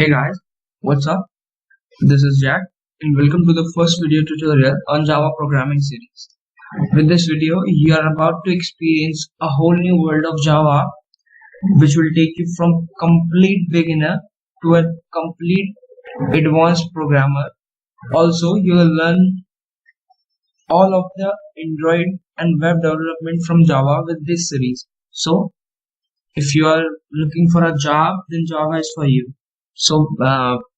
Hey guys, what's up? This is Jack and welcome to the first video tutorial on Java programming series. With this video, you are about to experience a whole new world of Java which will take you from complete beginner to a complete advanced programmer. Also, you will learn all of the Android and web development from Java with this series. So, if you are looking for a job, then Java is for you. So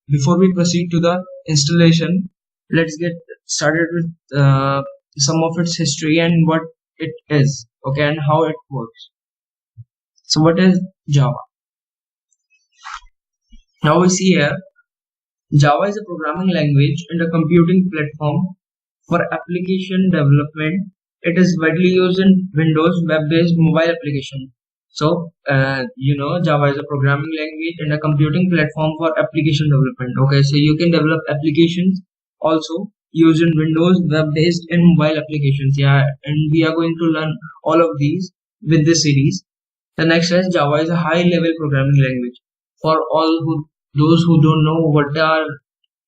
before we proceed to the installation, let's get started with some of its history and what it is, okay, and how it works. So what is Java? Now we see here, Java is a programming language and a computing platform for application development. It is widely used in Windows web-based mobile application. So, Java is a programming language and a computing platform for application development. Okay, so you can develop applications also used in Windows, web-based, and mobile applications. Yeah, and we are going to learn all of these with this series. The next is Java is a high-level programming language. For those who don't know what are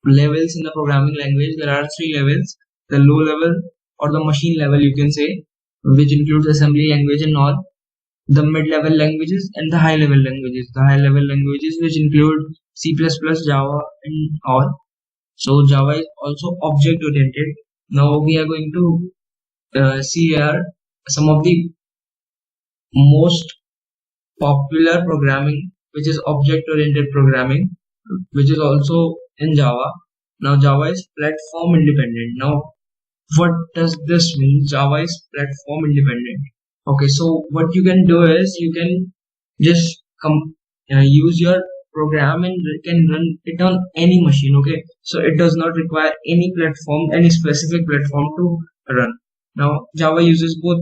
levels in the programming language, there are three levels: the low level or the machine level, you can say, which includes assembly language and all. The mid-level languages and the high-level languages. The high-level languages which include C++, Java and all. So Java is also object-oriented. Now we are going to see here some of the most popular programming, which is object-oriented programming, which is also in Java. Now Java is platform independent. Now what does this mean? Java is platform independent. Okay, so what you can do is you can just use your program and can run it on any machine. Okay, so it does not require any platform, any specific platform to run. Now Java uses both.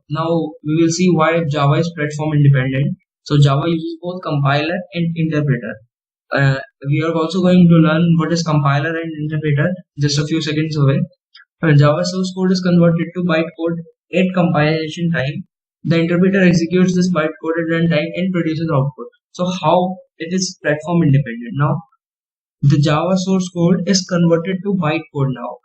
Now we will see why Java is platform independent. So Java uses both compiler and interpreter. We are also going to learn what is compiler and interpreter just a few seconds away. When Java source code is converted to bytecode at compilation time, the interpreter executes this bytecode at runtime and produces output. So how it is platform independent? Now the Java source code is converted to bytecode now.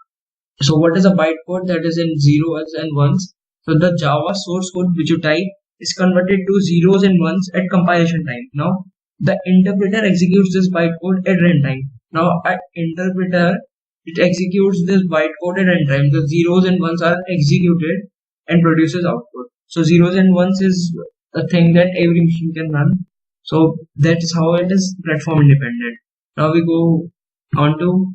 So what is a bytecode? That is in zeros and ones. So the Java source code which you type is converted to zeros and ones at compilation time. Now the interpreter executes this bytecode at runtime. Now at interpreter, it executes this bytecode at runtime. The zeros and ones are executed and produces output. So zeros and ones is a thing that every machine can run. So that is how it is platform independent. Now we go on to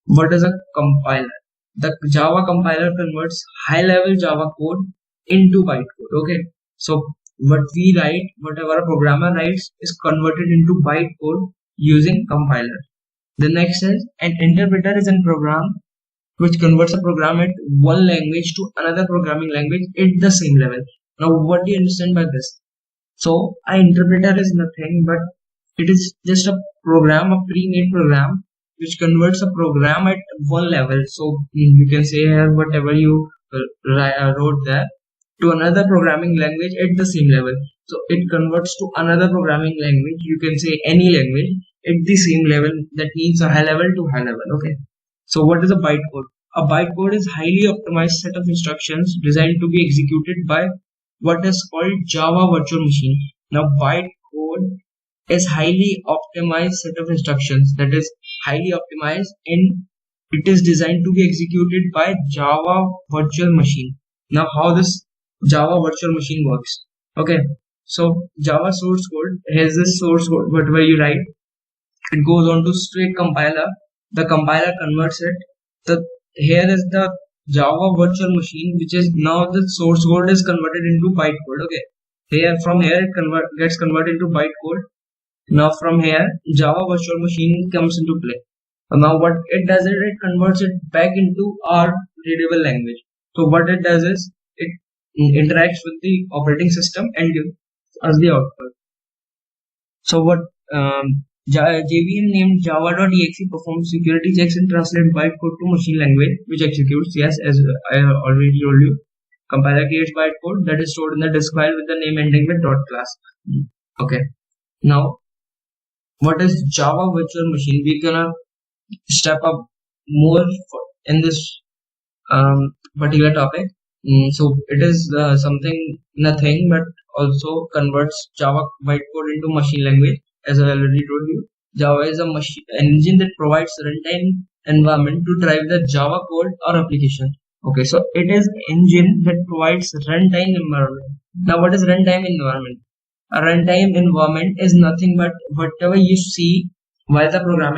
what is a compiler. The Java compiler converts high-level Java code into bytecode. Okay, so what we write, whatever a programmer writes, is converted into bytecode using compiler. The next is an interpreter is a program which converts a program at one language to another programming language at the same level. Now, what do you understand by this? So, an interpreter is nothing but it is just a program, a pre-made program which converts a program at one level. So, you can say here whatever you wrote there to another programming language at the same level. So, it converts to another programming language. You can say any language at the same level. That means a high level to high level. Okay. So what is a bytecode? A bytecode is highly optimized set of instructions designed to be executed by what is called Java virtual machine. Now bytecode is highly optimized set of instructions that is highly optimized and it is designed to be executed by Java virtual machine. Now how this Java virtual machine works? Okay, so Java source code has this source code, whatever you write, it goes on to straight compiler. The compiler converts it. Here is the Java virtual machine, which is now the source code is converted into bytecode. Okay, from here it gets converted into bytecode. Now from here Java virtual machine comes into play. Now what it does is it converts it back into our readable language. So what it does is it interacts with the operating system and gives us the output. So what JVM named java.exe performs security checks and translates bytecode to machine language, which executes. Yes, as I already told you, compiler creates bytecode that is stored in the disk file with the name ending with .class. Okay. Now what is Java virtual machine. We're gonna step up more in this particular topic. So it is something nothing but also converts Java bytecode into machine language. As I already told you, Java is a machine engine that provides runtime environment to drive the Java code or application. Okay, so it is engine that provides runtime environment. Now, what is runtime environment? A runtime environment is nothing but whatever you see while the program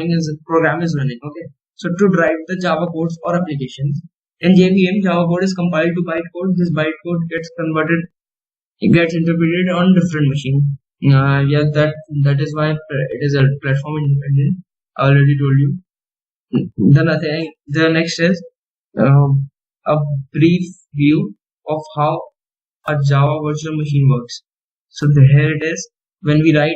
is running. Okay, so to drive the Java codes or applications in JVM, Java code is compiled to bytecode. This bytecode gets converted, it gets interpreted on different machine. Yeah, that is why it is a platform independent. I already told you. The next is a brief view of how a Java virtual machine works. So here it is. When we write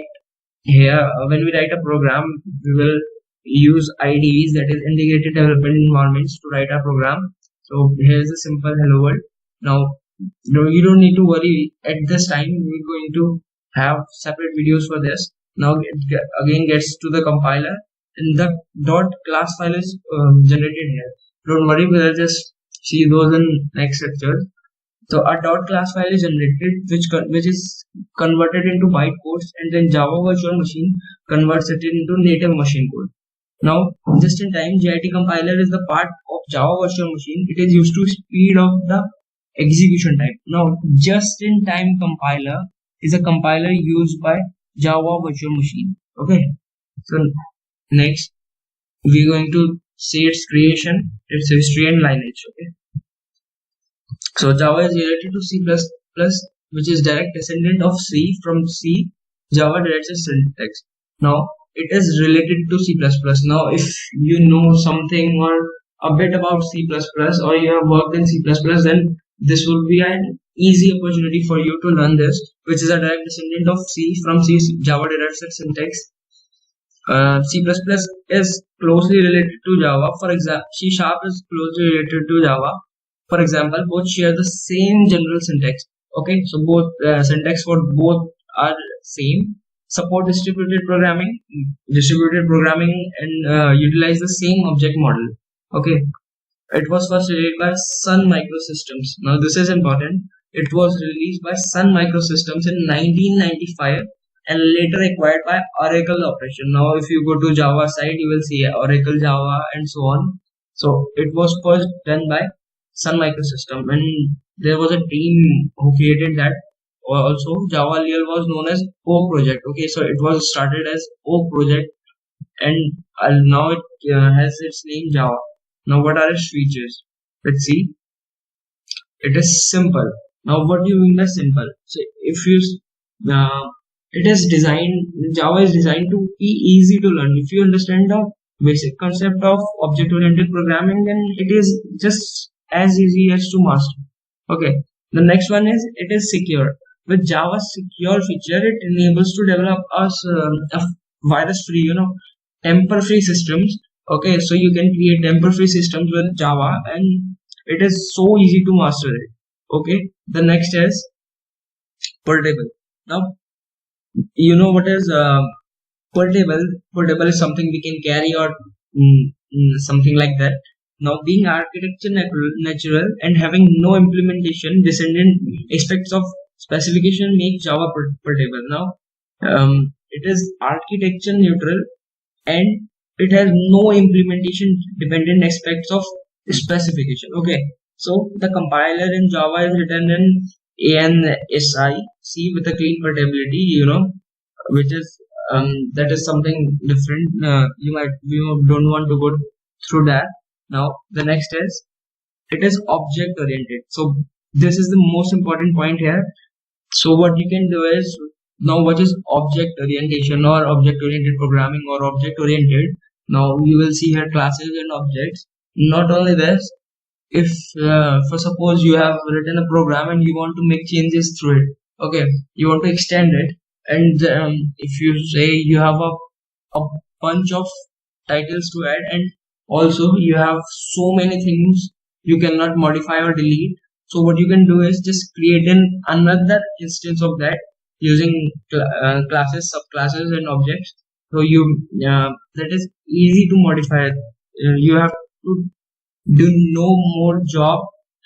when we write a program, we will use IDEs, that is integrated development environments, to write our program. So here's a simple hello world. Now, you don't need to worry at this time. We're going to have separate videos for this. Now it again gets to the compiler, and the dot class file is generated here. Don't worry, we'll just see those in next lecture. So a dot class file is generated, which is converted into bytecodes, and then Java virtual machine converts it into native machine code. Now, just-in-time JIT compiler is the part of Java virtual machine. It is used to speed up the execution time. Now, just-in-time compiler is a compiler used by Java virtual machine. Okay. So next, we're going to see its creation, its history, and lineage. Okay. So Java is related to C++, which is direct descendant of C. From C, Java derives its syntax. Now it is related to C++. Now if you know something or a bit about C++, or you have worked in C++, then this will be an easy opportunity for you to learn this, which is a direct descendant of C. From C, Java derives its syntax. C++ is closely related to Java. For example, C# is closely related to Java. For example, both share the same general syntax. Okay, so both syntax for both are same. Support distributed programming, and utilize the same object model. Okay, it was first released by Sun Microsystems. Now this is important. It was released by Sun Microsystems in 1995 and later acquired by Oracle Operation. Now if you go to Java side, you will see Oracle Java and so on. So it was first done by Sun Microsystem, and there was a team who created that. Also, Java earlier was known as O project. Okay, so it was started as O project, and now it has its name Java. Now, what are its features? Let's see. It is simple. Now, what do you mean by simple? So, if you it is designed, Java is designed to be easy to learn. If you understand the basic concept of object-oriented programming, then it is just as easy as to master. Okay, the next one is it is secure. With Java's secure feature, it enables to develop a virus-free, temper-free systems. Okay, so you can create temper-free systems with Java, and it is so easy to master it. Okay, the next is portable. Now, you know what is portable. Portable is something we can carry, or something like that. Now, being architecture natural and having no implementation descendant aspects of specification make Java portable. Now, it is architecture neutral and it has no implementation dependent aspects of specification. Okay, so the compiler in Java is written in ANSI with a clean portability, which is that is something different. You don't want to go through that. Now the next is it is object oriented. So this is the most important point here. So what you can do is, now what is object orientation or object oriented programming or object oriented? Now you will see here classes and objects. Not only this, if for suppose you have written a program and you want to make changes through it, okay, you want to extend it, and if you say you have a bunch of titles to add, and also you have so many things you cannot modify or delete, so what you can do is just create another instance of that using classes, subclasses, and objects. So that is easy to modify. You have to do no more job,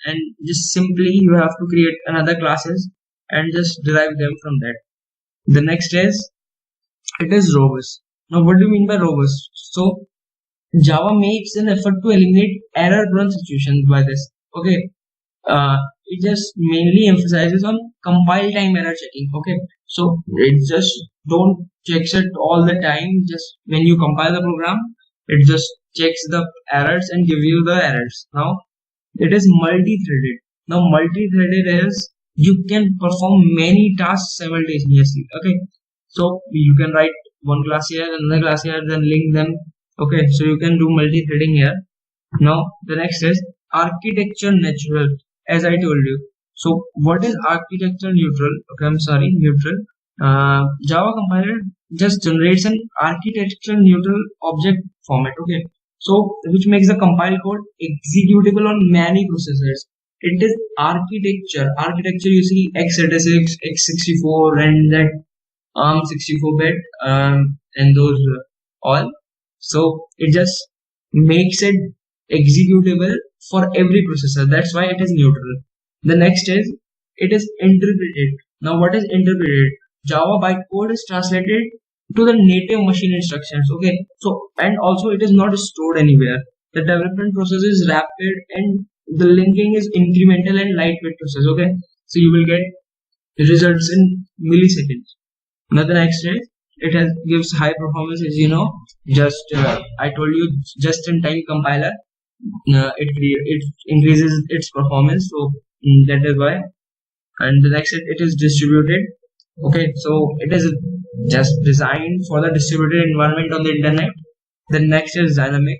and just simply you have to create another classes and just derive them from that. The next is, it is robust. Now what do you mean by robust? So Java makes an effort to eliminate error prone situations by this. Okay. It just mainly emphasizes on compile time error checking. Okay. So it just don't checks it all the time. Just when you compile the program, it just checks the errors and give you the errors. Now it is multi-threaded. Now multi-threaded is you can perform many tasks simultaneously. Okay. So you can write one class here, another class here, then link them. Okay. So you can do multi-threading here. Now the next is architecture natural, as I told you. So what is architecture neutral? Okay, I'm sorry, neutral. Java compiler just generates an architecture neutral object format. Okay, so which makes the compile code executable on many processors. It is architecture. Architecture, you see x86, x64, and that ARM 64-bit, and those all. So it just makes it executable for every processor. That's why it is neutral. The next is, it is interpreted. Now what is interpreted? Java bytecode is translated to the native machine instructions. Okay, so and also it is not stored anywhere. The development process is rapid and the linking is incremental and lightweight process. Okay, so you will get results in milliseconds. Now the next is, it gives high performance, as you know. Just I told you, just in time compiler. It increases its performance. So that is why. And the next, it is distributed. Okay, so it is just designed for the distributed environment on the internet. The next is dynamic.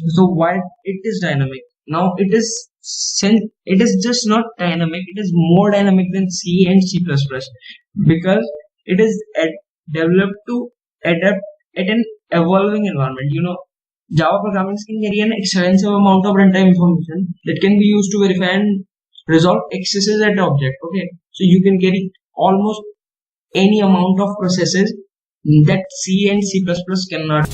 So why it is dynamic? Now it is just not dynamic. It is more dynamic than C and C++, because it is developed to adapt at an evolving environment. You know, Java programming can carry an extensive amount of runtime information that can be used to verify and resolve excesses at the object. Okay, so you can carry almost any amount of processes that C and C++ cannot.